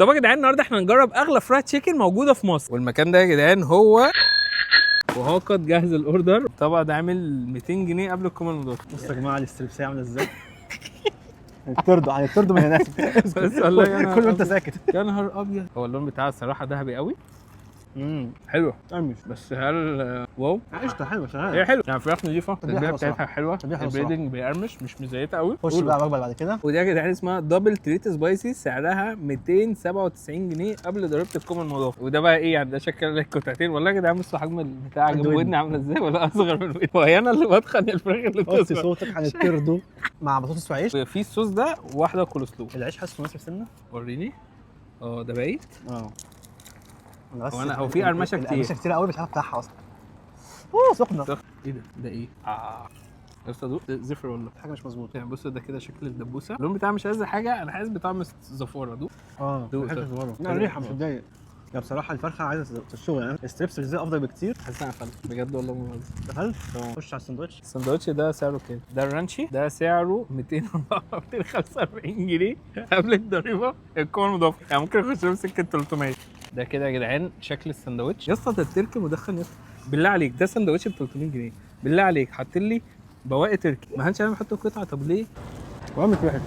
طب يا جدعان النهارده احنا هنجرب اغلى فرايد تشيكن موجوده في مصر، والمكان ده يا جدعان هو وهو قد جهز الاوردر. الطبق ده عامل 200 جنيه قبل الكومن المضافه. بصوا يا جماعه الاستريبسيه عامله ازاي. هنطردوا من هناك. بس والله يا نهار كل ما انت أبيض. ساكت. يا نهار ابيض، هو اللون بتاعه الصراحه ذهبي قوي، حلو قرمش بس هل واو؟ قشطه حلوه شغاله. هي حلوه يعني، فراخ نضيفه، التتبيله حلوة بتاعتها الصراحة. حلوه، التتبيلة حلوة البريدنج بيقرمش، مش مزيته قوي. خش بقى الوجبه اللي بعد كده. ودي يا جدعان اسمها دبل تريت سبايسي، سعرها 297 جنيه قبل ضريبه الكومن المضافه. وده بقى ايه يعني؟ ده شكل القطعتين. والله يا جدعان بصوا حجم البتاع، جنب ودني عامله ازاي ولا اصغر من ودني؟ هو انا اللي بتخن الفراخ اللي وطي بتسمع. صوتك هنطردوا مع بطاطس وعيش. في الصوص ده واحده كولسلو. العيش حاسه مناسب سنه. وريني. ده بايت. انا بس هو في قرمشه كتير. قرمشه كتير قوي، مش عارف بتاعها اصلا. سخنه. ايه ده؟ ده ايه؟ بس ادوق زفر ولا حاجه مش مظبوطه يعني. بص ده كده شكل الدبوسه، اللون بتاعها مش عايز حاجه، انا حاسس بطعم الزفاره. دوق. دوق. لا الريحه مش متضايق. يا بصراحه الفرخه عايزه الشغل يعني. الستريبس ازاي افضل بكتير. حاسس انا قفلت بجد والله ما بهزر. دخلت خش على الساندوتش. الساندوتش ده سعره كام؟ ده الرانشي ده سعره 245 جنيه قبل الضريبه الكومن المضافه، يعني ممكن يخش له سكه 300. ده كده يا جدعان شكل الساندوتش. يا اسطى ده التركي مدخن يا اسطى، بالله عليك ده ساندوتش ب 300 جنيه، بالله عليك حاطين لي بواقي تركي، ما هنش انا بحط قطعه، طب ليه؟ وعملت وحش